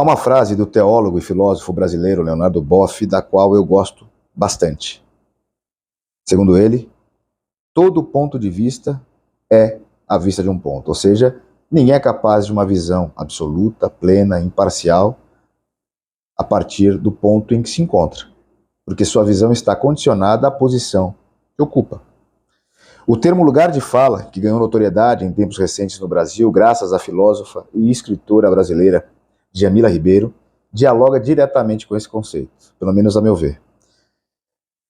Há uma frase do teólogo e filósofo brasileiro Leonardo Boff, da qual eu gosto bastante. Segundo ele, todo ponto de vista é a vista de um ponto, ou seja, ninguém é capaz de uma visão absoluta, plena, imparcial, a partir do ponto em que se encontra, porque sua visão está condicionada à posição que ocupa. O termo lugar de fala, que ganhou notoriedade em tempos recentes no Brasil, graças à filósofa e escritora brasileira Djamila Ribeiro, dialoga diretamente com esse conceito, pelo menos a meu ver.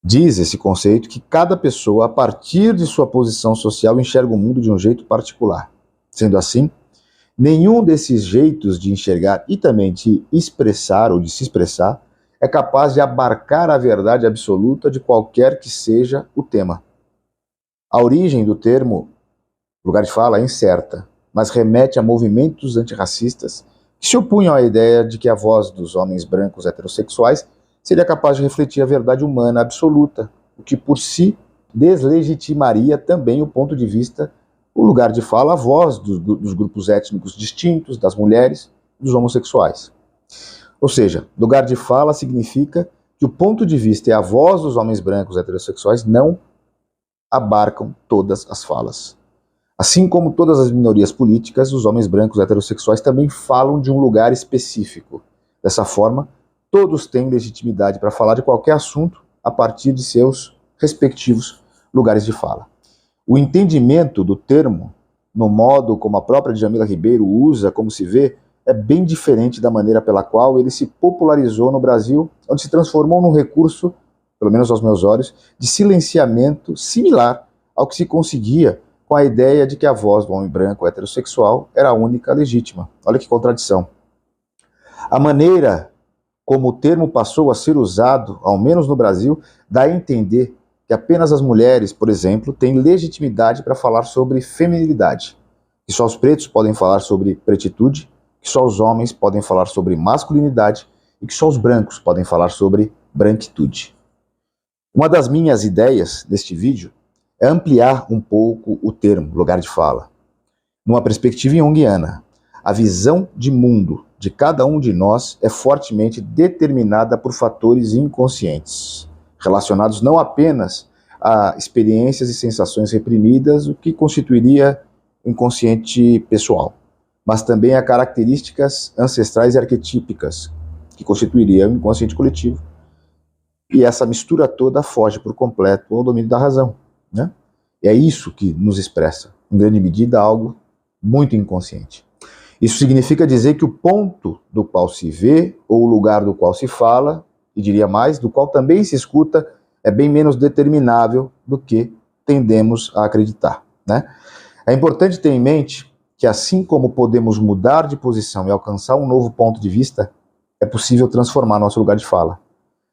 Diz esse conceito que cada pessoa, a partir de sua posição social, enxerga o mundo de um jeito particular. Sendo assim, nenhum desses jeitos de enxergar e também de expressar ou de se expressar é capaz de abarcar a verdade absoluta de qualquer que seja o tema. A origem do termo lugar de fala é incerta, mas remete a movimentos antirracistas que se opunham à ideia de que a voz dos homens brancos heterossexuais seria capaz de refletir a verdade humana absoluta, o que por si deslegitimaria também o ponto de vista, o lugar de fala, a voz dos grupos étnicos distintos, das mulheres e dos homossexuais. Ou seja, lugar de fala significa que o ponto de vista e a voz dos homens brancos heterossexuais não abarcam todas as falas. Assim como todas as minorias políticas, os homens brancos heterossexuais também falam de um lugar específico. Dessa forma, todos têm legitimidade para falar de qualquer assunto a partir de seus respectivos lugares de fala. O entendimento do termo, no modo como a própria Djamila Ribeiro usa, como se vê, é bem diferente da maneira pela qual ele se popularizou no Brasil, onde se transformou num recurso, pelo menos aos meus olhos, de silenciamento similar ao que se conseguia com a ideia de que a voz do homem branco heterossexual era a única legítima. Olha que contradição. A maneira como o termo passou a ser usado, ao menos no Brasil, dá a entender que apenas as mulheres, por exemplo, têm legitimidade para falar sobre feminilidade, que só os pretos podem falar sobre pretitude, que só os homens podem falar sobre masculinidade e que só os brancos podem falar sobre branquitude. Uma das minhas ideias neste vídeo é ampliar um pouco o termo lugar de fala. Numa perspectiva junguiana, a visão de mundo de cada um de nós é fortemente determinada por fatores inconscientes, relacionados não apenas a experiências e sensações reprimidas, o que constituiria inconsciente pessoal, mas também a características ancestrais e arquetípicas, que constituiria o inconsciente coletivo. E essa mistura toda foge por completo ao domínio da razão, né? E é isso que nos expressa, em grande medida, algo muito inconsciente. Isso significa dizer que o ponto do qual se vê, ou o lugar do qual se fala, e diria mais, do qual também se escuta, é bem menos determinável do que tendemos a acreditar, né? É importante ter em mente que, assim como podemos mudar de posição e alcançar um novo ponto de vista, é possível transformar nosso lugar de fala,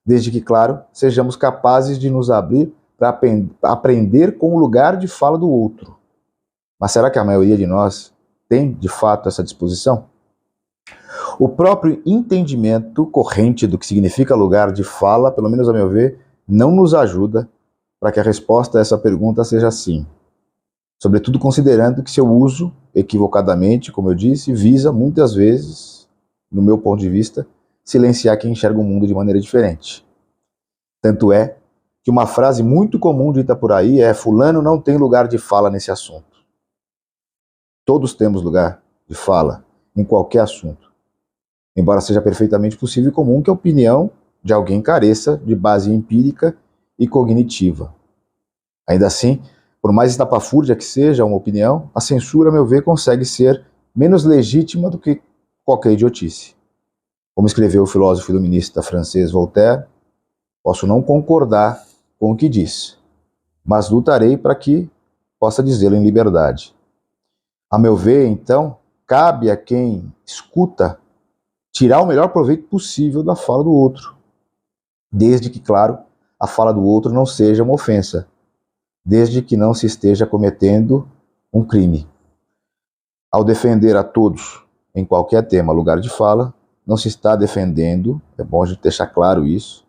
desde que, claro, sejamos capazes de nos abrir para aprender com o lugar de fala do outro. Mas será que a maioria de nós tem, de fato, essa disposição? O próprio entendimento corrente do que significa lugar de fala, pelo menos a meu ver, não nos ajuda para que a resposta a essa pergunta seja sim. Sobretudo considerando que seu uso, equivocadamente, como eu disse, visa muitas vezes, no meu ponto de vista, silenciar quem enxerga o mundo de maneira diferente. Tanto é que uma frase muito comum dita por aí é: fulano não tem lugar de fala nesse assunto. Todos temos lugar de fala em qualquer assunto, embora seja perfeitamente possível e comum que a opinião de alguém careça de base empírica e cognitiva. Ainda assim, por mais estapafúrdia que seja uma opinião, a censura, a meu ver, consegue ser menos legítima do que qualquer idiotice. Como escreveu o filósofo iluminista francês Voltaire, posso não concordar com o que diz, mas lutarei para que possa dizê-lo em liberdade. A meu ver, então, cabe a quem escuta tirar o melhor proveito possível da fala do outro, desde que, claro, a fala do outro não seja uma ofensa, desde que não se esteja cometendo um crime. Ao defender a todos, em qualquer tema, lugar de fala, não se está defendendo, é bom a gente deixar claro isso,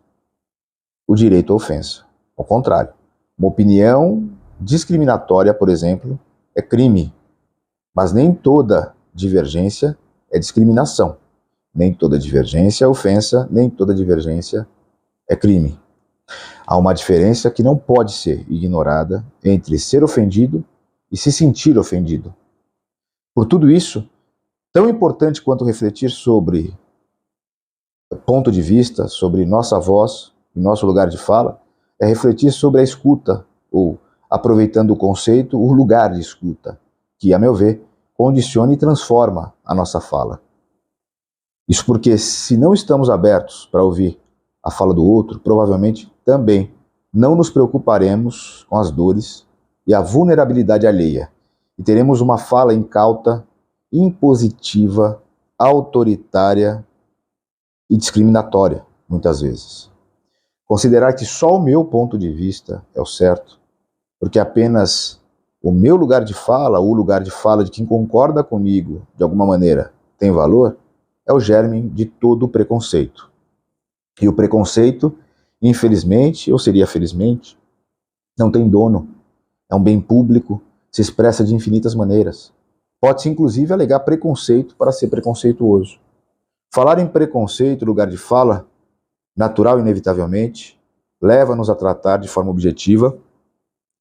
o direito à ofensa. Ao contrário, uma opinião discriminatória, por exemplo, é crime, mas nem toda divergência é discriminação. Nem toda divergência é ofensa, nem toda divergência é crime. Há uma diferença que não pode ser ignorada entre ser ofendido e se sentir ofendido. Por tudo isso, tão importante quanto refletir sobre ponto de vista, sobre nossa voz e nosso lugar de fala, é refletir sobre a escuta, ou, aproveitando o conceito, o lugar de escuta, que, a meu ver, condiciona e transforma a nossa fala. Isso porque, se não estamos abertos para ouvir a fala do outro, provavelmente também não nos preocuparemos com as dores e a vulnerabilidade alheia, e teremos uma fala incauta, impositiva, autoritária e discriminatória, muitas vezes. Considerar que só o meu ponto de vista é o certo, porque apenas o meu lugar de fala, ou o lugar de fala de quem concorda comigo, de alguma maneira, tem valor, é o germe de todo o preconceito. E o preconceito, infelizmente, ou seria felizmente, não tem dono, é um bem público, se expressa de infinitas maneiras. Pode-se, inclusive, alegar preconceito para ser preconceituoso. Falar em preconceito, lugar de fala, natural e inevitavelmente, leva-nos a tratar de forma objetiva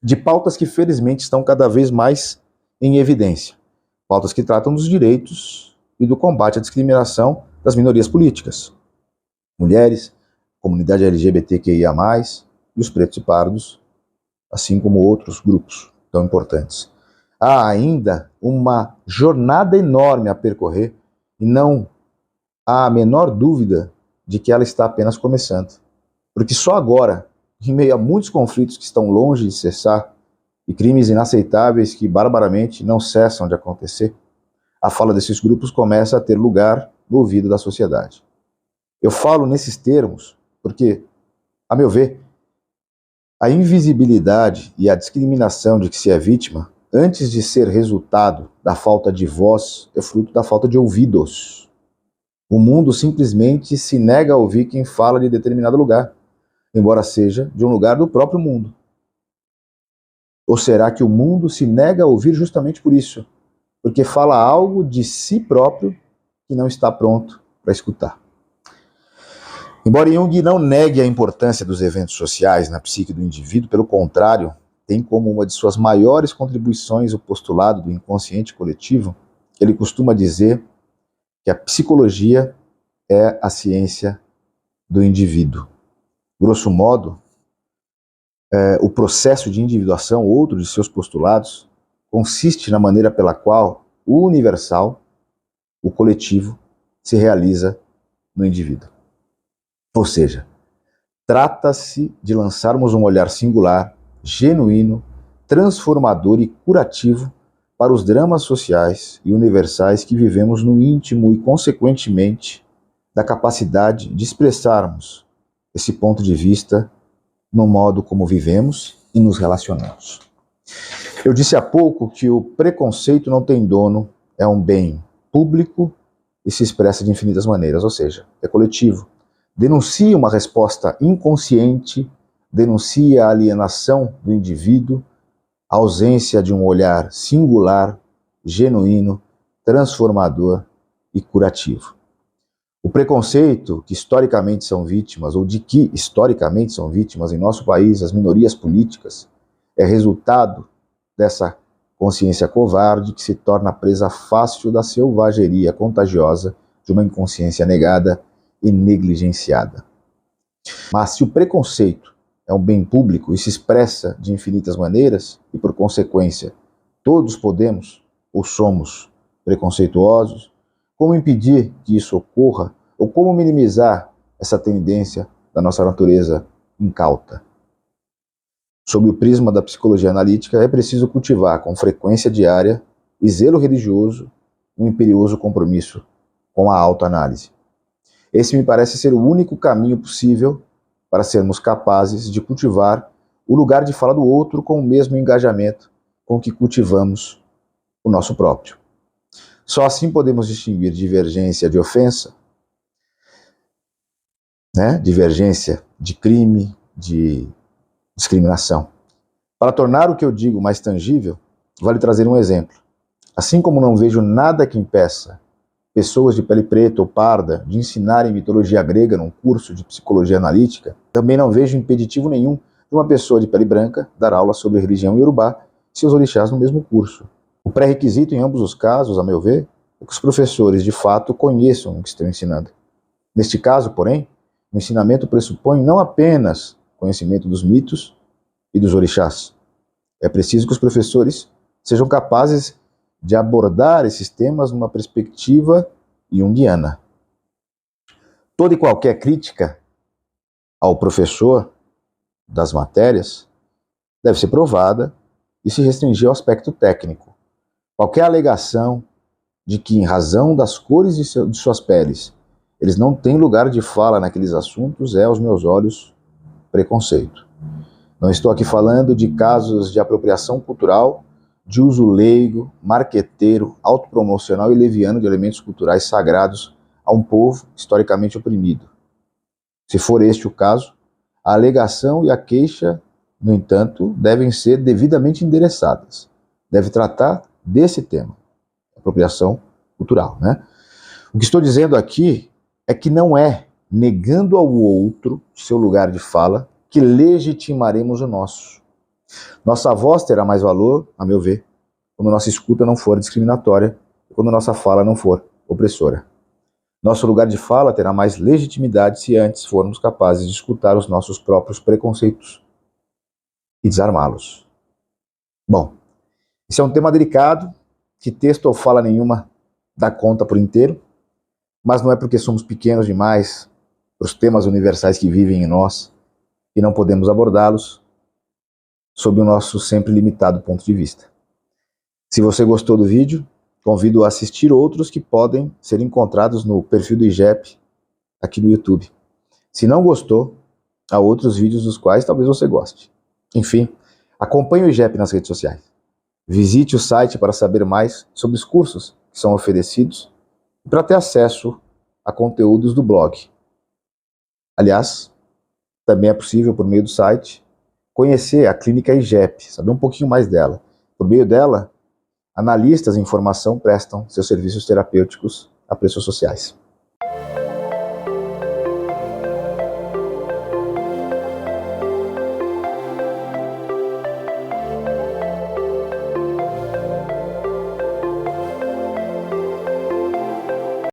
de pautas que, felizmente, estão cada vez mais em evidência. Pautas que tratam dos direitos e do combate à discriminação das minorias políticas. Mulheres, comunidade LGBTQIA+, e os pretos e pardos, assim como outros grupos tão importantes. Há ainda uma jornada enorme a percorrer e não há a menor dúvida de que ela está apenas começando. Porque só agora, em meio a muitos conflitos que estão longe de cessar e crimes inaceitáveis que barbaramente não cessam de acontecer, a fala desses grupos começa a ter lugar no ouvido da sociedade. Eu falo nesses termos porque, a meu ver, a invisibilidade e a discriminação de que se é vítima, antes de ser resultado da falta de voz, é fruto da falta de ouvidos. O mundo simplesmente se nega a ouvir quem fala de determinado lugar, embora seja de um lugar do próprio mundo. Ou será que o mundo se nega a ouvir justamente por isso? Porque fala algo de si próprio que não está pronto para escutar. Embora Jung não negue a importância dos eventos sociais na psique do indivíduo, pelo contrário, tem como uma de suas maiores contribuições o postulado do inconsciente coletivo. Ele costuma dizer que a psicologia é a ciência do indivíduo. Grosso modo, o processo de individuação, outro de seus postulados, consiste na maneira pela qual o universal, o coletivo, se realiza no indivíduo. Ou seja, trata-se de lançarmos um olhar singular, genuíno, transformador e curativo para os dramas sociais e universais que vivemos no íntimo e, consequentemente, da capacidade de expressarmos esse ponto de vista no modo como vivemos e nos relacionamos. Eu disse há pouco que o preconceito não tem dono, é um bem público e se expressa de infinitas maneiras, ou seja, é coletivo. Denuncia uma resposta inconsciente, denuncia a alienação do indivíduo, a ausência de um olhar singular, genuíno, transformador e curativo. O preconceito que historicamente são vítimas, ou de que historicamente são vítimas em nosso país, as minorias políticas, é resultado dessa consciência covarde que se torna presa fácil da selvageria contagiosa de uma inconsciência negada e negligenciada. Mas se o preconceito é um bem público e se expressa de infinitas maneiras, e por consequência todos podemos ou somos preconceituosos, como impedir que isso ocorra ou como minimizar essa tendência da nossa natureza incauta? Sob o prisma da psicologia analítica, é preciso cultivar com frequência diária e zelo religioso um imperioso compromisso com a autoanálise. Esse me parece ser o único caminho possível para sermos capazes de cultivar o lugar de fala do outro com o mesmo engajamento com que cultivamos o nosso próprio. Só assim podemos distinguir divergência de ofensa, divergência de crime, de discriminação. Para tornar o que eu digo mais tangível, vale trazer um exemplo. Assim como não vejo nada que impeça pessoas de pele preta ou parda de ensinarem mitologia grega num curso de psicologia analítica, também não vejo impeditivo nenhum de uma pessoa de pele branca dar aula sobre religião iorubá e seus orixás no mesmo curso. O pré-requisito em ambos os casos, a meu ver, é que os professores de fato conheçam o que estão ensinando. Neste caso, porém, o ensinamento pressupõe não apenas conhecimento dos mitos e dos orixás. É preciso que os professores sejam capazes de abordar esses temas numa perspectiva junguiana. Toda e qualquer crítica ao professor das matérias deve ser provada e se restringir ao aspecto técnico. Qualquer alegação de que, em razão das cores de suas peles, eles não têm lugar de fala naqueles assuntos é, aos meus olhos, preconceito. Não estou aqui falando de casos de apropriação cultural, de uso leigo, marqueteiro, autopromocional e leviano de elementos culturais sagrados a um povo historicamente oprimido. Se for este o caso, a alegação e a queixa, no entanto, devem ser devidamente endereçadas. Deve tratar desse tema, apropriação cultural, né? O que estou dizendo aqui é que não é negando ao outro seu lugar de fala que legitimaremos o nosso. Nossa voz terá mais valor, a meu ver, quando nossa escuta não for discriminatória, quando nossa fala não for opressora. Nosso lugar de fala terá mais legitimidade se antes formos capazes de escutar os nossos próprios preconceitos e desarmá-los. Bom, esse é um tema delicado, que texto ou fala nenhuma dá conta por inteiro, mas não é porque somos pequenos demais para os temas universais que vivem em nós e não podemos abordá-los sob o nosso sempre limitado ponto de vista. Se você gostou do vídeo, convido a assistir outros que podem ser encontrados no perfil do IGEP aqui no YouTube. Se não gostou, há outros vídeos dos quais talvez você goste. Enfim, acompanhe o IGEP nas redes sociais. Visite o site para saber mais sobre os cursos que são oferecidos e para ter acesso a conteúdos do blog. Aliás, também é possível, por meio do site, conhecer a clínica IGEP, saber um pouquinho mais dela. Por meio dela, analistas em formação prestam seus serviços terapêuticos a preços sociais.